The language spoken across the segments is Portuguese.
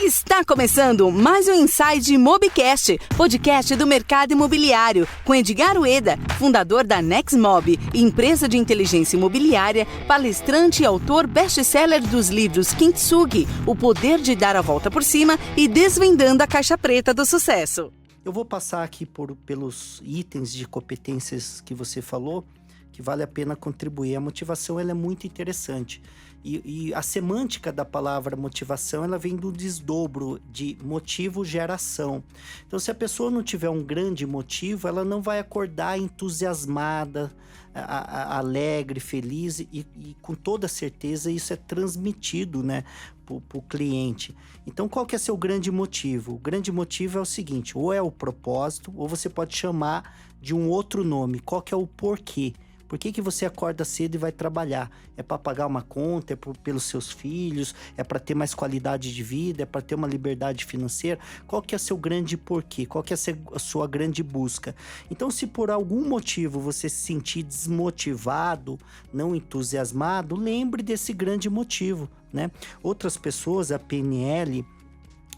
Está começando mais um Inside Mobcast, podcast do mercado imobiliário, com Edgar Ueda, fundador da Nexmob, empresa de inteligência imobiliária, palestrante e autor best-seller dos livros Kintsugi, O Poder de Dar a Volta por Cima e Desvendando a Caixa Preta do Sucesso. Eu vou passar aqui pelos itens de competências que você falou, que vale a pena contribuir. A motivação ela é muito interessante. E a semântica da palavra motivação, ela vem do desdobro de motivo gera ação. Então, se a pessoa não tiver um grande motivo, ela não vai acordar entusiasmada, alegre, feliz e com toda certeza isso é transmitido, né, para o cliente. Então, qual que é seu grande motivo? O grande motivo é o seguinte, ou é o propósito, ou você pode chamar de um outro nome. Qual que é o porquê? Por que você acorda cedo e vai trabalhar? É para pagar uma conta? É pelos seus filhos? É para ter mais qualidade de vida? É para ter uma liberdade financeira? Qual que é o seu grande porquê? Qual que é a sua grande busca? Então, se por algum motivo você se sentir desmotivado, não entusiasmado, lembre desse grande motivo, né? Outras pessoas, a PNL,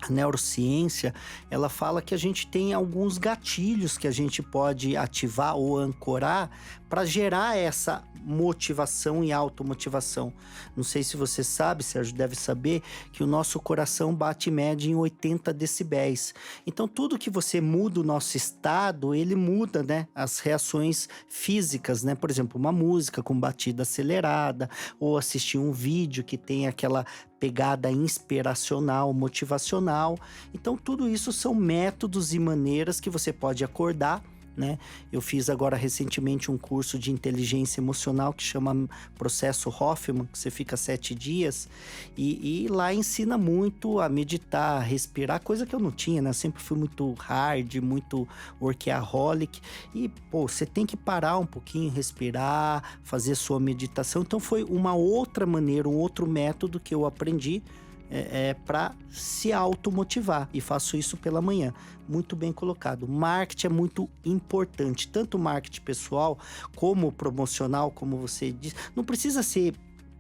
a neurociência, ela fala que a gente tem alguns gatilhos que a gente pode ativar ou ancorar para gerar essa motivação e automotivação. Não sei se você sabe, Sérgio deve saber, que o nosso coração bate em média em 80 decibéis. Então, tudo que você muda o nosso estado, ele muda, né, as reações físicas, né? Por exemplo, uma música com batida acelerada, ou assistir um vídeo que tem aquela pegada inspiracional, motivacional. Então, tudo isso são métodos e maneiras que você pode acordar, né? Eu fiz agora recentemente um curso de inteligência emocional que chama Processo Hoffman, que você fica 7 dias e lá ensina muito a meditar, a respirar, coisa que eu não tinha, né? Eu sempre fui muito hard, muito workaholic e, você tem que parar um pouquinho, respirar, fazer sua meditação. Então foi uma outra maneira, um outro método que eu aprendi para se automotivar, e faço isso pela manhã. Muito bem colocado. Marketing é muito importante, tanto marketing pessoal como promocional, como você disse. Não precisa ser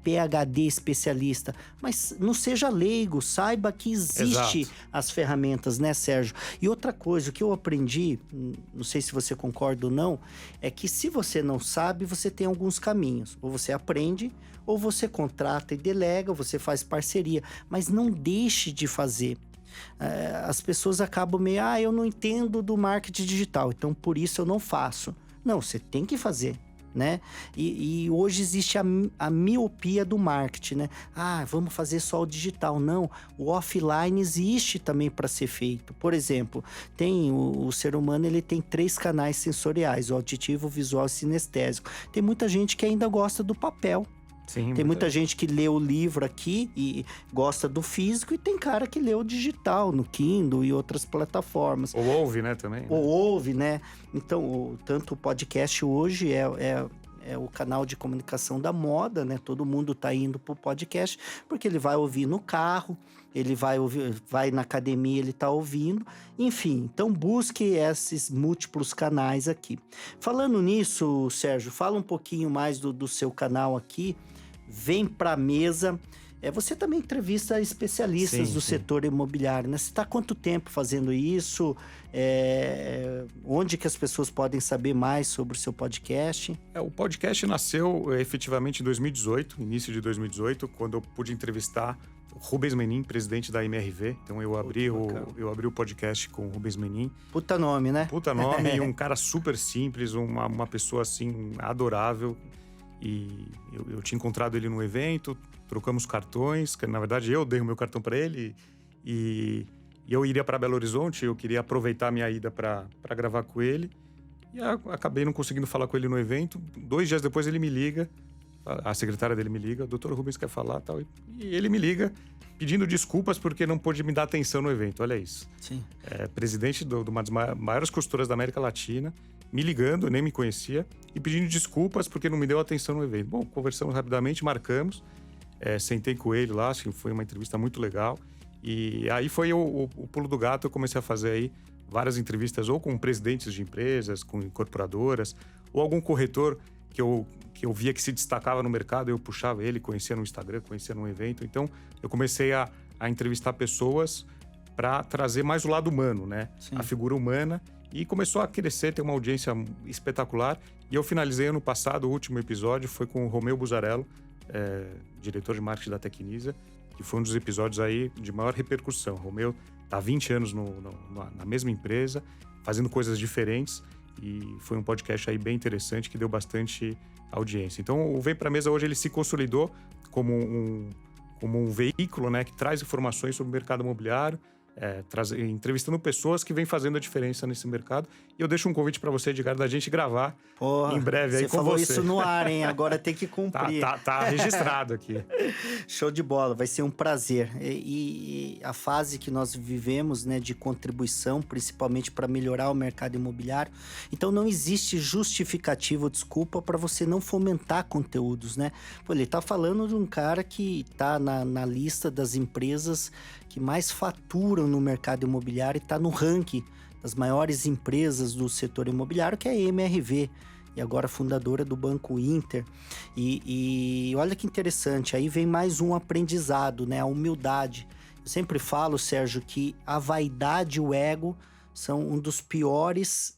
PhD especialista, mas não seja leigo, saiba que existe as ferramentas, né, Sérgio? E outra coisa, o que eu aprendi, não sei se você concorda ou não, é que se você não sabe, você tem alguns caminhos. Ou você aprende, ou você contrata e delega, ou você faz parceria, mas não deixe de fazer. As pessoas acabam meio, eu não entendo do marketing digital, então por isso eu não faço. Não, você tem que fazer, né? E hoje existe a miopia do marketing, né? Vamos fazer só o digital. Não, o offline existe também para ser feito. Por exemplo, tem o ser humano, ele tem 3 canais sensoriais, o auditivo, o visual e o sinestésico. Tem muita gente que ainda gosta do papel. Sim, tem muita gente que lê o livro aqui e gosta do físico, e tem cara que lê o digital, no Kindle e outras plataformas. Ou ouve, né, também. Ou ouve, né? Então, tanto o podcast hoje é o canal de comunicação da moda, né? Todo mundo tá indo pro podcast, porque ele vai ouvir no carro, ele vai ouvir, vai na academia, ele tá ouvindo. Enfim, então busque esses múltiplos canais aqui. Falando nisso, Sérgio, fala um pouquinho mais do seu canal aqui. Vem pra mesa. Você também entrevista especialistas do setor imobiliário, né? Você está há quanto tempo fazendo isso? Onde que as pessoas podem saber mais sobre o seu podcast? O podcast nasceu efetivamente em 2018, início de 2018, quando eu pude entrevistar o Rubens Menin, presidente da MRV. Então eu abri o podcast com o Rubens Menin. Puta nome, né? Puta nome, e um cara super simples, uma pessoa assim adorável. E eu tinha encontrado ele no evento, trocamos cartões, que na verdade eu dei o meu cartão para ele e eu iria para Belo Horizonte, eu queria aproveitar a minha ida para gravar com ele e acabei não conseguindo falar com ele no evento. 2 dias depois ele me liga, a secretária dele me liga, o Dr. Rubens quer falar tal, e ele me liga pedindo desculpas porque não pôde me dar atenção no evento, olha isso. Sim. Presidente de uma das maiores costuras da América Latina, me ligando, nem me conhecia, e pedindo desculpas porque não me deu atenção no evento. Bom, conversamos rapidamente, marcamos, sentei com ele lá, acho que foi uma entrevista muito legal. E aí foi o pulo do gato, eu comecei a fazer aí várias entrevistas ou com presidentes de empresas, com incorporadoras, ou algum corretor que eu via que se destacava no mercado, eu puxava ele, conhecia no Instagram, conhecia num evento. Então, eu comecei a entrevistar pessoas para trazer mais o lado humano, né? Sim. A figura humana. E começou a crescer, ter uma audiência espetacular. E eu finalizei ano passado, o último episódio foi com o Romeu Buzarello, diretor de marketing da Tecnisa, que foi um dos episódios aí de maior repercussão. O Romeu está há 20 anos na mesma empresa, fazendo coisas diferentes. E foi um podcast aí bem interessante, que deu bastante audiência. Então, o Vem Pra Mesa hoje ele se consolidou como um veículo, né, que traz informações sobre o mercado imobiliário, entrevistando pessoas que vêm fazendo a diferença nesse mercado. E eu deixo um convite para você, Edgar, da gente gravar em breve aí com você. Você falou isso no ar, hein? Agora tem que cumprir. Tá registrado aqui. Show de bola, vai ser um prazer. E a fase que nós vivemos, né, de contribuição, principalmente para melhorar o mercado imobiliário. Então não existe justificativa ou desculpa para você não fomentar conteúdos, né? Pô, ele tá falando de um cara que tá na lista das empresas que mais faturam no mercado imobiliário e está no ranking das maiores empresas do setor imobiliário, que é a MRV, e agora fundadora do Banco Inter. E olha que interessante, aí vem mais um aprendizado, né? A humildade. Eu sempre falo, Sérgio, que a vaidade e o ego são um dos piores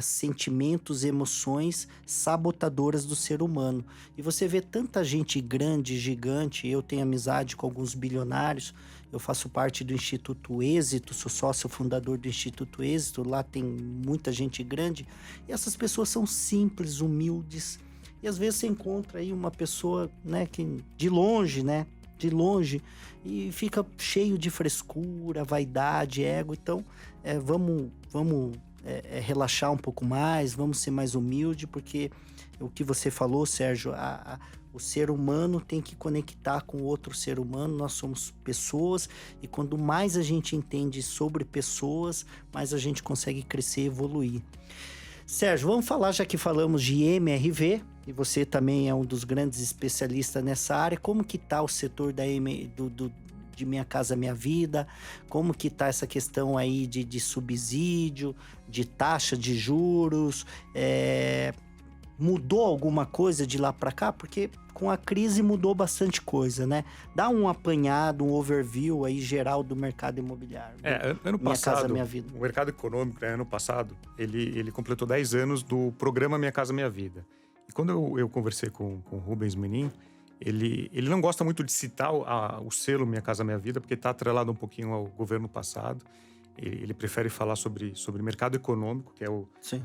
sentimentos, emoções sabotadoras do ser humano. E você vê tanta gente grande, gigante, eu tenho amizade com alguns bilionários, eu faço parte do Instituto Êxito, sou sócio fundador do Instituto Êxito, lá tem muita gente grande, e essas pessoas são simples, humildes, e às vezes você encontra aí uma pessoa, né, que de longe, e fica cheio de frescura, vaidade, ego. Então, vamos relaxar um pouco mais, vamos ser mais humilde, porque o que você falou, Sérgio, o ser humano tem que conectar com outro ser humano, nós somos pessoas, e quanto mais a gente entende sobre pessoas, mais a gente consegue crescer e evoluir. Sérgio, vamos falar, já que falamos de MRV, e você também é um dos grandes especialistas nessa área, como que está o setor de Minha Casa Minha Vida, como que está essa questão aí de subsídio, de taxa de juros, mudou alguma coisa de lá para cá? Porque com a crise mudou bastante coisa, né? Dá um apanhado, um overview aí geral do mercado imobiliário. Ano passado, Minha Casa Minha Vida. O mercado econômico, né, ano passado, ele completou 10 anos do programa Minha Casa Minha Vida. E quando eu conversei com o Rubens Menin, ele não gosta muito de citar o selo Minha Casa Minha Vida, porque está atrelado um pouquinho ao governo passado. Ele prefere falar sobre mercado econômico, que é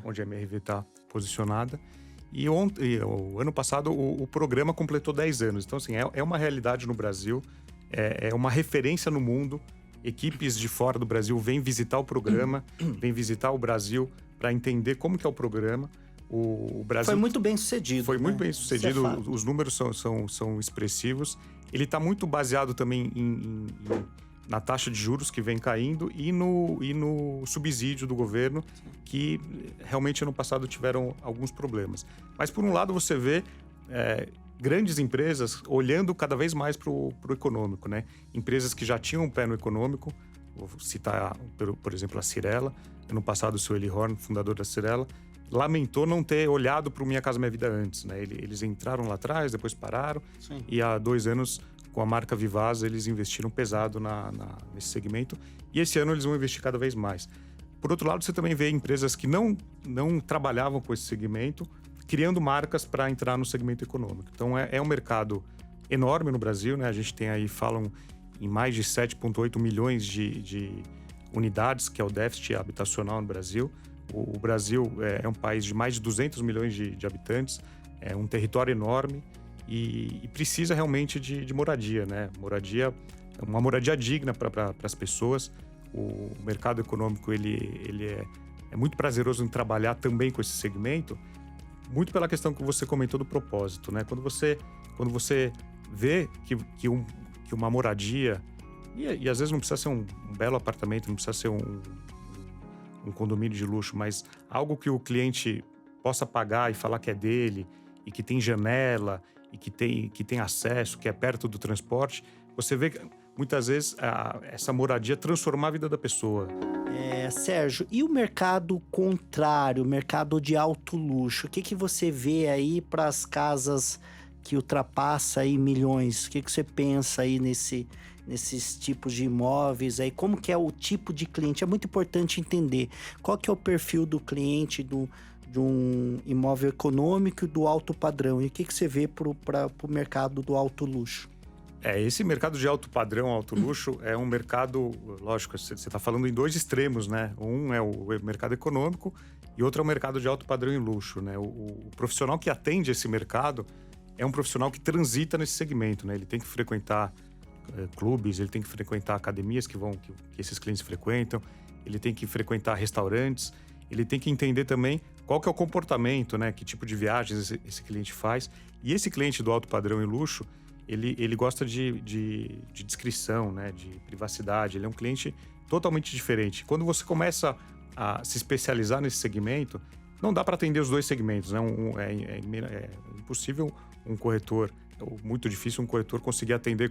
onde a MRV está posicionada. E o ano passado o programa completou 10 anos. Então, assim, é uma realidade no Brasil, é uma referência no mundo. Equipes de fora do Brasil vêm visitar o programa, vêm visitar o Brasil para entender como que é o programa. O Brasil foi muito bem sucedido. Foi muito bem sucedido, os números são expressivos. Ele está muito baseado também na taxa de juros que vem caindo e no subsídio do governo, que realmente ano passado tiveram alguns problemas. Mas por um lado você vê grandes empresas olhando cada vez mais para o econômico, né? Empresas que já tinham um pé no econômico, vou citar, por exemplo, a Cyrela. Ano passado o seu Eli Horn, fundador da Cyrela, lamentou não ter olhado para o Minha Casa Minha Vida antes, né? Eles entraram lá atrás, depois pararam. Sim. E há 2 anos, com a marca Vivaz, eles investiram pesado nesse segmento. E esse ano eles vão investir cada vez mais. Por outro lado, você também vê empresas que não trabalhavam com esse segmento, criando marcas para entrar no segmento econômico. Então, é um mercado enorme no Brasil, né? A gente tem aí, falam em mais de 7,8 milhões de unidades, que é o déficit habitacional no Brasil. O Brasil é um país de mais de 200 milhões de habitantes, é um território enorme e precisa realmente de moradia, né? Uma moradia digna para as pessoas. O mercado econômico ele é muito prazeroso em trabalhar também com esse segmento, muito pela questão que você comentou do propósito, né? Quando você vê que uma moradia, e às vezes não precisa ser um belo apartamento, não precisa ser um condomínio de luxo, mas algo que o cliente possa pagar e falar que é dele, e que tem janela, e que tem acesso, que é perto do transporte, você vê que muitas vezes essa moradia transformar a vida da pessoa. Sérgio, e o mercado contrário, o mercado de alto luxo? O que você vê aí para as casas que ultrapassa aí milhões? O que você pensa aí nesse nesses tipos de imóveis aí? Como que é o tipo de cliente? É muito importante entender qual que é o perfil do cliente de um imóvel econômico e do alto padrão. E o que você vê para o mercado do alto luxo? Esse mercado de alto padrão, alto luxo, é um mercado, lógico, você está falando em dois extremos, né? Um é o mercado econômico e outro é o mercado de alto padrão e luxo, né? O profissional que atende esse mercado é um profissional que transita nesse segmento, né? Ele tem que frequentar clubes, ele tem que frequentar academias que esses clientes frequentam, ele tem que frequentar restaurantes, ele tem que entender também qual que é o comportamento, né? Que tipo de viagens esse cliente faz. E esse cliente do alto padrão e luxo, ele gosta de discrição, né? De privacidade. Ele é um cliente totalmente diferente. Quando você começa a se especializar nesse segmento, não dá para atender os dois segmentos, né? É impossível um corretor, ou muito difícil um corretor conseguir atender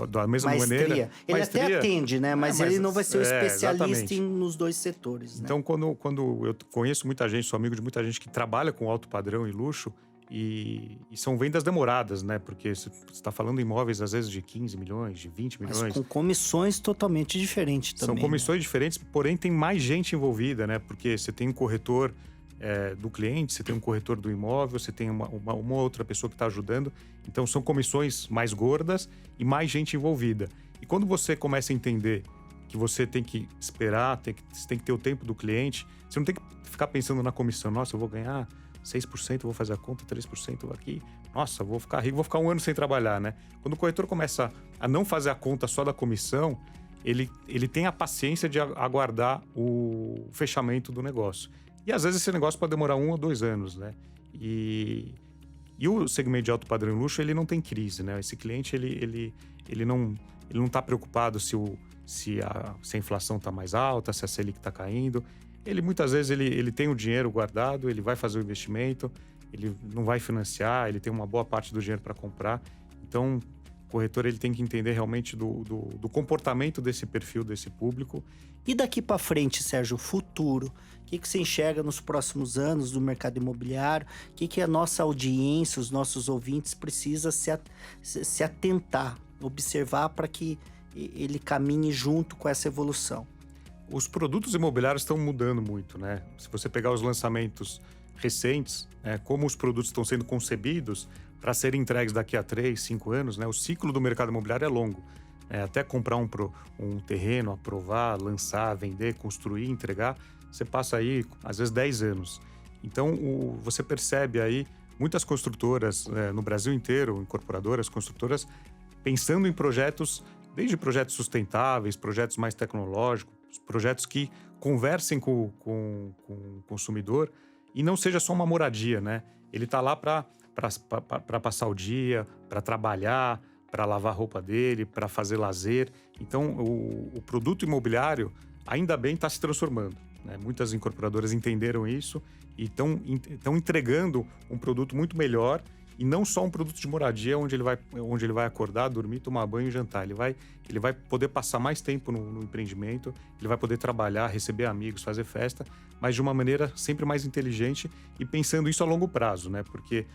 da mesma maneira. Ele até atende, né? Mas ele não vai ser o especialista nos dois setores. Então, né? quando eu conheço muita gente, sou amigo de muita gente que trabalha com alto padrão e luxo, e são vendas demoradas, né? Porque você está falando em imóveis, às vezes, de 15 milhões, de 20 milhões. Mas com comissões totalmente diferentes também. São comissões diferentes, porém tem mais gente envolvida, né? Porque você tem um corretor do cliente, você tem um corretor do imóvel, você tem uma outra pessoa que está ajudando. Então, são comissões mais gordas e mais gente envolvida. E quando você começa a entender que você tem que esperar, você tem que ter o tempo do cliente, você não tem que ficar pensando na comissão. Nossa, eu vou ganhar 6%, vou fazer a conta, 3% aqui. Nossa, vou ficar rico, vou ficar um ano sem trabalhar, né? Quando o corretor começa a não fazer a conta só da comissão, ele tem a paciência de aguardar o fechamento do negócio. E às vezes esse negócio pode demorar 1 ou 2 anos, né? E o segmento de alto padrão e luxo, ele não tem crise, né? Esse cliente, ele não está preocupado se a inflação está mais alta, se a Selic está caindo. Ele muitas vezes ele tem o dinheiro guardado, ele vai fazer o investimento, ele não vai financiar, ele tem uma boa parte do dinheiro para comprar. Então, o corretor ele tem que entender realmente do comportamento desse perfil, desse público. E daqui para frente, Sérgio, o futuro? O que você enxerga nos próximos anos do mercado imobiliário? O que a nossa audiência, os nossos ouvintes precisam se atentar, observar para que ele caminhe junto com essa evolução? Os produtos imobiliários estão mudando muito, né? Se você pegar os lançamentos recentes, como os produtos estão sendo concebidos para serem entregues daqui a 3, 5 anos, né? O ciclo do mercado imobiliário é longo. Até comprar um terreno, aprovar, lançar, vender, construir, entregar, você passa aí, às vezes, 10 anos. Então, você percebe aí muitas construtoras no Brasil inteiro, incorporadoras, construtoras, pensando em projetos, desde projetos sustentáveis, projetos mais tecnológicos, projetos que conversem com o consumidor e não seja só uma moradia, né? Ele está lá para passar o dia, para trabalhar, para lavar a roupa dele, para fazer lazer. Então, o produto imobiliário, ainda bem, está se transformando, né? Muitas incorporadoras entenderam isso e estão entregando um produto muito melhor e não só um produto de moradia onde ele vai acordar, dormir, tomar banho e jantar. Ele vai poder passar mais tempo no empreendimento, ele vai poder trabalhar, receber amigos, fazer festa, mas de uma maneira sempre mais inteligente e pensando isso a longo prazo, né? Porque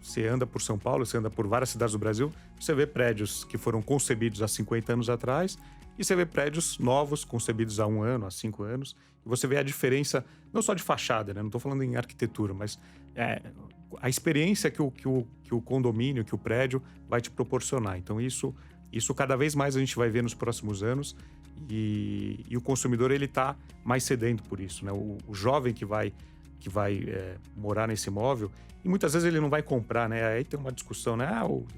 você anda por São Paulo, você anda por várias cidades do Brasil, você vê prédios que foram concebidos há 50 anos atrás e você vê prédios novos, concebidos há 1 ano, há 5 anos, e você vê a diferença, não só de fachada, né? Não estou falando em arquitetura, mas a experiência que o condomínio, que o prédio vai te proporcionar. Então, isso cada vez mais a gente vai ver nos próximos anos e o consumidor ele está mais sedento por isso, né? O jovem que vai morar nesse imóvel, e muitas vezes ele não vai comprar, né? Aí tem uma discussão, né?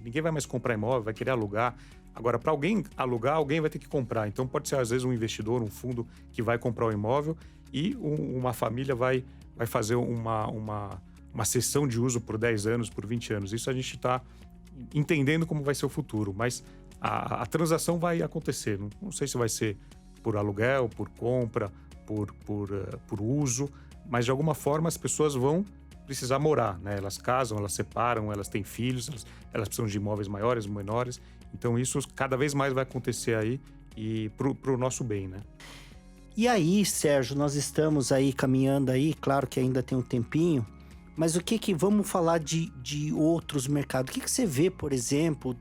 Ninguém vai mais comprar imóvel, vai querer alugar. Agora, para alguém alugar, alguém vai ter que comprar. Então, pode ser, às vezes, um investidor, um fundo que vai comprar o imóvel e uma família vai fazer uma cessão de uso por 10 anos, por 20 anos. Isso a gente está entendendo como vai ser o futuro, mas a transação vai acontecer. Não sei se vai ser por aluguel, por compra, por uso, mas de alguma forma as pessoas vão precisar morar, né? Elas casam, elas separam, elas têm filhos, elas precisam de imóveis maiores, menores. Então isso cada vez mais vai acontecer aí e pro nosso bem, né? E aí, Sérgio, nós estamos aí caminhando aí, claro que ainda tem um tempinho, Mas vamos falar de outros mercados. O que você vê, por exemplo,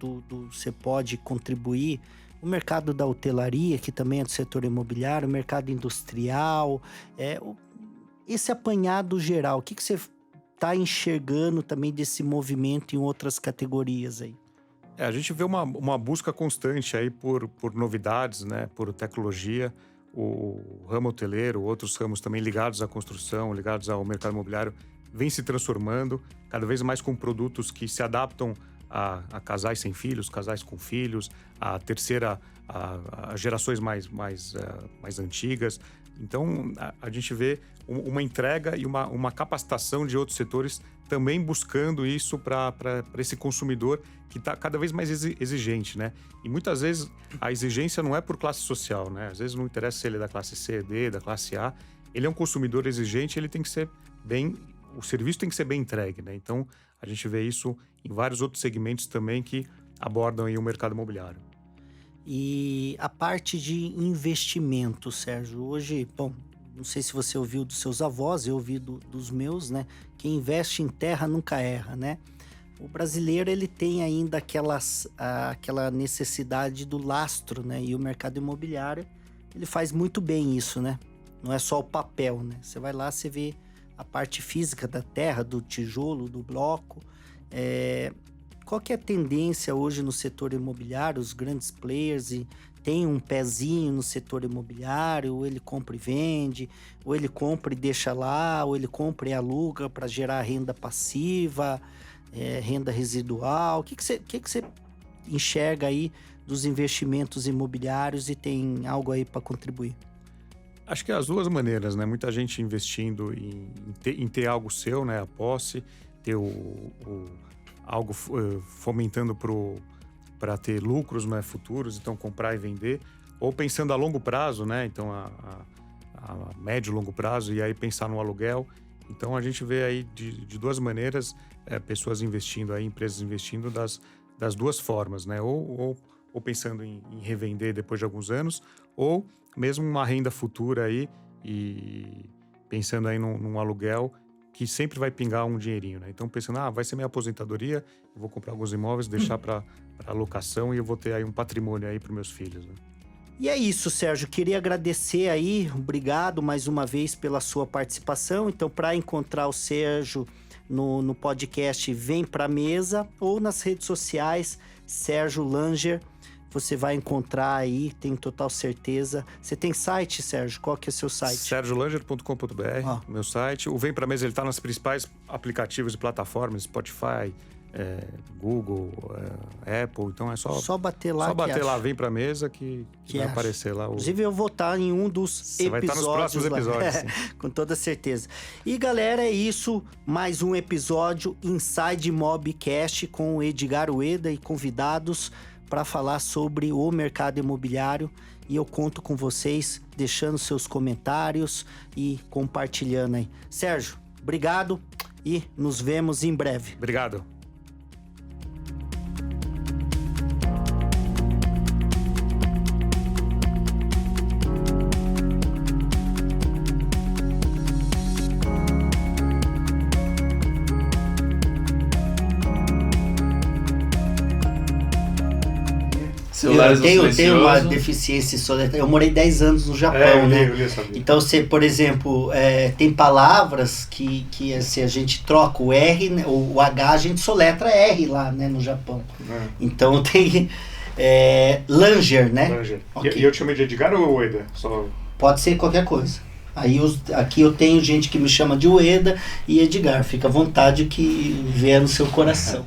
você pode contribuir? O mercado da hotelaria, que também é do setor imobiliário, o mercado industrial, esse apanhado geral, o que você está enxergando também desse movimento em outras categorias aí? A gente vê uma busca constante aí por novidades, né, por tecnologia. O ramo hoteleiro, outros ramos também ligados à construção, ligados ao mercado imobiliário, vem se transformando cada vez mais com produtos que se adaptam a casais sem filhos, casais com filhos, a gerações mais antigas. Então, a gente vê uma entrega e uma capacitação de outros setores também buscando isso para esse consumidor que está cada vez mais exigente, né? E muitas vezes a exigência não é por classe social, né? Às vezes não interessa se ele é da classe C, D, da classe A. Ele é um consumidor exigente, ele tem que ser o serviço tem que ser bem entregue, né? Então, a gente vê isso em vários outros segmentos também que abordam aí o mercado imobiliário. E a parte de investimento, Sérgio, hoje, bom, não sei se você ouviu dos seus avós, eu ouvi dos meus, né? Quem investe em terra nunca erra, né? O brasileiro, ele tem ainda aquela necessidade do lastro, né? E o mercado imobiliário, ele faz muito bem isso, né? Não é só o papel, né? Você vai lá, você vê a parte física da terra, do tijolo, do bloco. Qual que é a tendência hoje no setor imobiliário? Os grandes players têm um pezinho no setor imobiliário, ou ele compra e vende, ou ele compra e deixa lá, ou ele compra e aluga para gerar renda passiva, renda residual. O que você enxerga aí dos investimentos imobiliários e tem algo aí para contribuir? Acho que as duas maneiras, né? Muita gente investindo em ter algo seu, né? A posse, ter algo fomentando para ter lucros, né? Futuros, então comprar e vender. Ou pensando a longo prazo, né? Então a médio e longo prazo, e aí pensar no aluguel. Então a gente vê aí de duas maneiras, pessoas investindo aí, empresas investindo das duas formas, né? Ou pensando em revender depois de alguns anos, ou mesmo uma renda futura aí e pensando aí num aluguel que sempre vai pingar um dinheirinho, né? Então pensando, vai ser minha aposentadoria, eu vou comprar alguns imóveis, deixar para alocação e eu vou ter aí um patrimônio aí para meus filhos, né? E é isso, Sérgio. Queria agradecer aí, obrigado mais uma vez pela sua participação. Então, para encontrar o Sérgio no podcast Vem Pra Mesa ou nas redes sociais, Sérgio Langer, você vai encontrar aí, tenho total certeza. Você tem site, Sérgio? Qual que é o seu site? sergiolanger.com.br, meu site. O Vem Pra Mesa, ele está nos principais aplicativos e plataformas, Spotify, Google, Apple. Então é só bater lá. Só bater lá, Vem Pra Mesa, que vai aparecer lá. Inclusive, eu vou estar em um dos episódios. Você vai estar nos próximos episódios. Com toda certeza. E, galera, é isso. Mais um episódio Inside Mobcast com o Edgar Ueda e convidados para falar sobre o mercado imobiliário, e eu conto com vocês deixando seus comentários e compartilhando aí. Sérgio, obrigado e nos vemos em breve. Obrigado. Eu tenho uma deficiência soletra. Eu morei 10 anos no Japão, né? Então, você, por exemplo, tem palavras que assim, a gente troca o R, né? O H a gente soletra R lá, né, no Japão. Então tem Langer, né? Langer. Okay. E eu te chamei de Edgar ou Ueda? Pode ser qualquer coisa. Aí aqui eu tenho gente que me chama de Ueda e Edgar. Fica à vontade que vier no seu coração.